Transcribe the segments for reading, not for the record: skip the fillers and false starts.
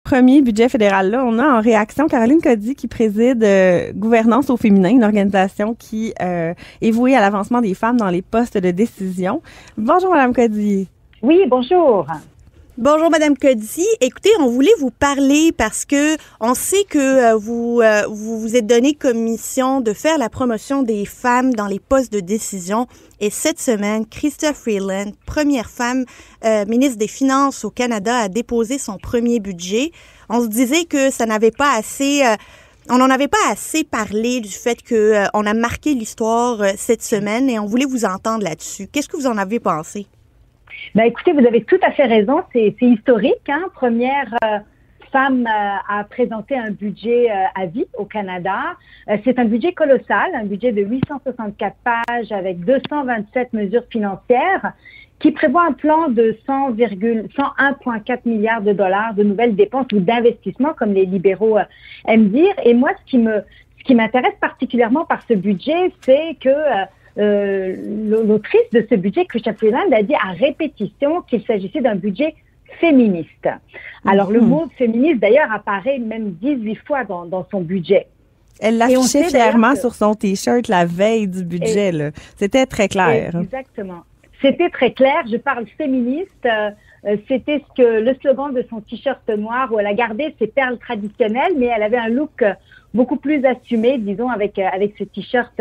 Premier budget fédéral, là, on a en réaction Caroline Cody qui préside Gouvernance au féminin, une organisation qui est vouée à l'avancement des femmes dans les postes de décision. Bonjour, Madame Cody. Oui, bonjour. Bonjour Madame Cody. Écoutez, on voulait vous parler parce que on sait que vous vous êtes donné comme mission de faire la promotion des femmes dans les postes de décision. Et cette semaine, Chrystia Freeland, première femme ministre des Finances au Canada, a déposé son premier budget. On se disait que ça n'avait pas assez on n'en avait pas assez parlé du fait que on a marqué l'histoire cette semaine et on voulait vous entendre là-dessus. Qu'est-ce que vous en avez pensé? Ben, écoutez, vous avez tout à fait raison. C'est historique, hein? Première femme à présenter un budget à vie au Canada. C'est un budget colossal, un budget de 864 pages avec 227 mesures financières qui prévoit un plan de 101,4 milliards de dollars de nouvelles dépenses ou d'investissements, comme les libéraux aiment dire. Et moi, ce qui m'intéresse particulièrement par ce budget, c'est que l'autrice de ce budget, Chrystia Freeland, a dit à répétition qu'il s'agissait d'un budget féministe. Alors, le mot féministe, d'ailleurs, apparaît même 18 fois dans son budget. Elle l'affichait fièrement sur son T-shirt la veille du budget. Là. C'était très clair. Exactement. C'était très clair. Je parle féministe. C'était le slogan de son T-shirt noir où elle a gardé ses perles traditionnelles, mais elle avait un look beaucoup plus assumé, disons, avec ce T-shirt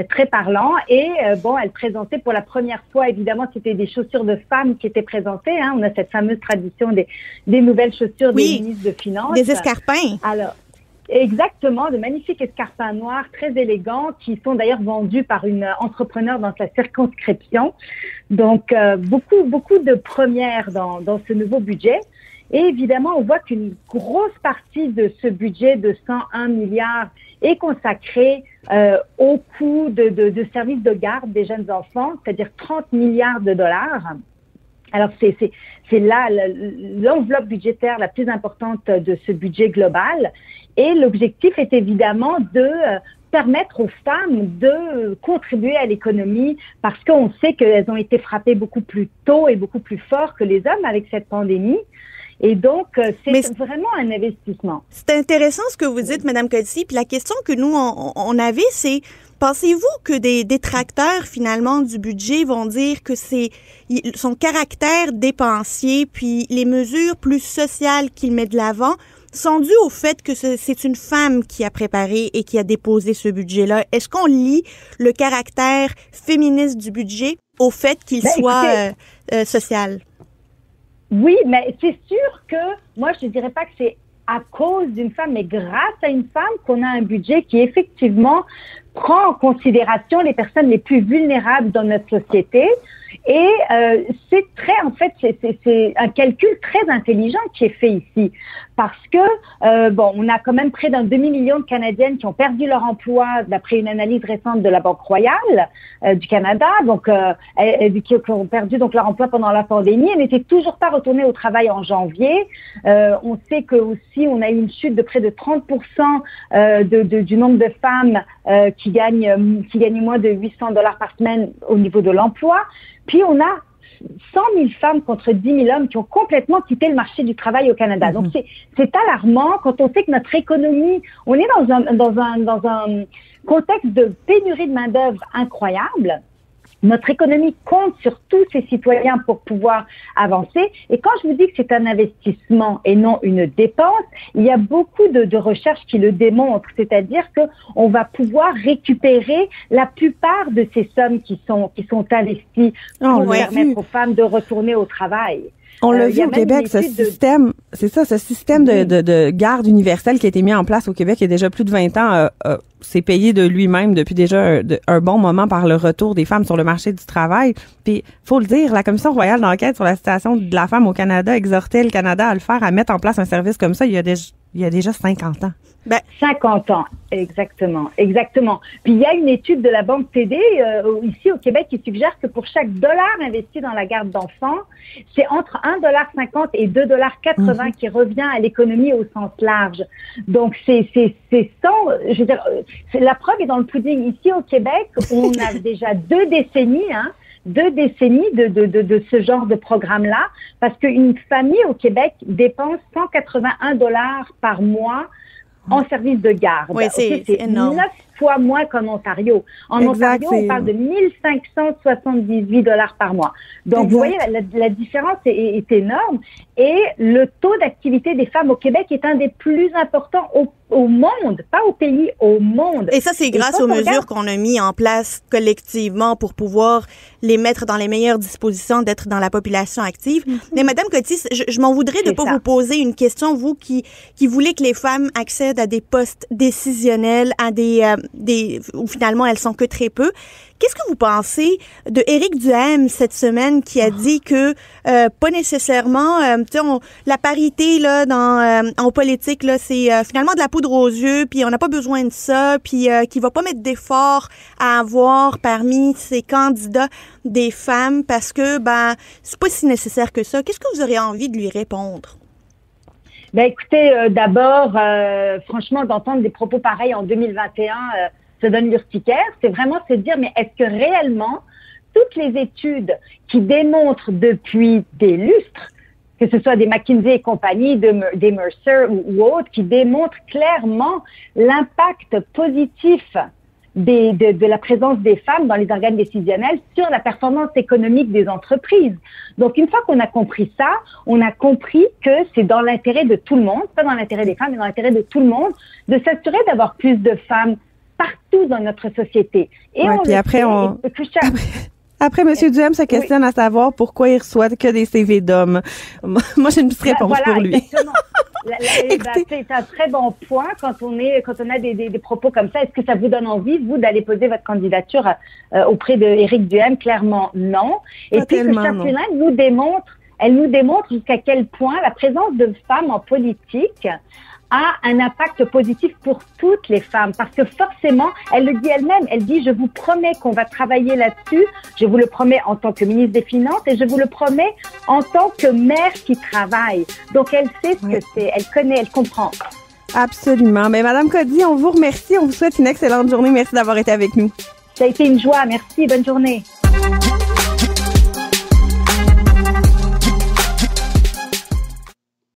très parlant. Et elle présentait pour la première fois, évidemment, c'était des chaussures de femmes qui étaient présentées. Hein. On a cette fameuse tradition des nouvelles chaussures des ministres de Finances. Des escarpins. Alors, exactement, de magnifiques escarpins noirs très élégants qui sont d'ailleurs vendus par une entrepreneur dans sa circonscription. Donc, beaucoup de premières dans ce nouveau budget. Et évidemment, on voit qu'une grosse partie de ce budget de 101 milliards est consacrée au coût de services de garde des jeunes enfants, c'est-à-dire 30 milliards de dollars. Alors, c'est là l'enveloppe budgétaire la plus importante de ce budget global. Et l'objectif est évidemment de permettre aux femmes de contribuer à l'économie parce qu'on sait qu'elles ont été frappées beaucoup plus tôt et beaucoup plus fort que les hommes avec cette pandémie. Et donc, c'est vraiment un investissement. C'est intéressant ce que vous dites, Madame Cody. Puis la question que nous, on avait, c'est, pensez-vous que des détracteurs, finalement, du budget vont dire que c'est son caractère dépensier, puis les mesures plus sociales qu'il met de l'avant sont dues au fait que c'est une femme qui a préparé et qui a déposé ce budget-là? Est-ce qu'on lie le caractère féministe du budget au fait qu'il soit social? Oui, mais c'est sûr que moi, je ne dirais pas que c'est à cause d'une femme, mais grâce à une femme qu'on a un budget qui effectivement prend en considération les personnes les plus vulnérables dans notre société. Et c'est un calcul très intelligent qui est fait ici. Parce que, on a quand même près d'un demi-million de Canadiennes qui ont perdu leur emploi d'après une analyse récente de la Banque royale du Canada, donc qui ont perdu donc leur emploi pendant la pandémie. Elles n'étaient toujours pas retournées au travail en janvier. On sait que aussi on a eu une chute de près de 30% du nombre de femmes qui gagnent moins de 800 $ par semaine au niveau de l'emploi. Puis on a 100 000 femmes contre 10 000 hommes qui ont complètement quitté le marché du travail au Canada. Donc c'est alarmant quand on sait que notre économie, on est dans un contexte de pénurie de main-d'œuvre incroyable. Notre économie compte sur tous ses citoyens pour pouvoir avancer. Et quand je vous dis que c'est un investissement et non une dépense, il y a beaucoup de recherches qui le démontrent. C'est-à-dire que on va pouvoir récupérer la plupart de ces sommes qui sont investies pour permettre aux femmes de retourner au travail. On l'a vu au Québec, ce système de garde universelle qui a été mis en place au Québec il y a déjà plus de 20 ans, s'est payé de lui-même depuis déjà un bon moment par le retour des femmes sur le marché du travail. Puis, faut le dire, la Commission royale d'enquête sur la situation de la femme au Canada exhortait le Canada à le faire, à mettre en place un service comme ça il y a déjà 50 ans. 50 ans, exactement. Puis il y a une étude de la Banque TD ici au Québec qui suggère que pour chaque dollar investi dans la garde d'enfants, c'est entre 1,50 $ et 2,80 $ qui revient à l'économie au sens large. Donc la preuve est dans le pudding. Ici au Québec, on a déjà 2 décennies 2 décennies de ce genre de programme-là, parce qu'une famille au Québec dépense 181 $ par mois en service de garde. Oui, c'est énorme. 9 fois moins qu'en Ontario. En Ontario, on parle de 1578 $ par mois. Donc, vous voyez, la différence est énorme. Et le taux d'activité des femmes au Québec est un des plus importants au monde, pas au pays, au monde. Et ça, c'est grâce aux mesures qu'on a mis en place collectivement pour pouvoir les mettre dans les meilleures dispositions d'être dans la population active. Mais Madame Coty, je m'en voudrais de pas vous poser une question, vous qui voulez que les femmes accèdent à des postes décisionnels, à où finalement elles sont que très peu. Qu'est-ce que vous pensez de Éric Duhaime cette semaine qui a dit que pas nécessairement la parité là en politique là c'est finalement de la poudre aux yeux, puis on n'a pas besoin de ça, puis qui va pas mettre d'efforts à avoir parmi ces candidats des femmes parce que c'est pas si nécessaire que ça. Qu'est-ce que vous auriez envie de lui répondre? Ben écoutez, d'abord, franchement, d'entendre des propos pareils en 2021, ça donne l'urticaire. C'est vraiment se dire, mais est-ce que réellement, toutes les études qui démontrent depuis des lustres, que ce soit des McKinsey et compagnie, des Mercer ou autres, qui démontrent clairement l'impact positif de la présence des femmes dans les organes décisionnels sur la performance économique des entreprises. Donc, une fois qu'on a compris ça, on a compris que c'est dans l'intérêt de tout le monde, pas dans l'intérêt des femmes, mais dans l'intérêt de tout le monde, de s'assurer d'avoir plus de femmes partout dans notre société. Et puis après, Après, M. Duhaime se questionne à savoir pourquoi il reçoit que des CV d'hommes. Moi, j'ai une petite réponse pour lui. Exactement. C'est un très bon point quand on a des propos comme ça. Est-ce que ça vous donne envie, vous, d'aller poser votre candidature auprès de Éric Duhaime? Clairement, non. Et puis, ce chapitre elle nous démontre jusqu'à quel point la présence de femmes en politique a un impact positif pour toutes les femmes, parce que forcément, elle le dit elle-même, elle dit « Je vous promets qu'on va travailler là-dessus, je vous le promets en tant que ministre des Finances et je vous le promets en tant que mère qui travaille. » Donc, elle sait ce que c'est, elle connaît, elle comprend. Absolument. Mais Madame Coty, on vous remercie, on vous souhaite une excellente journée. Merci d'avoir été avec nous. Ça a été une joie, merci, bonne journée.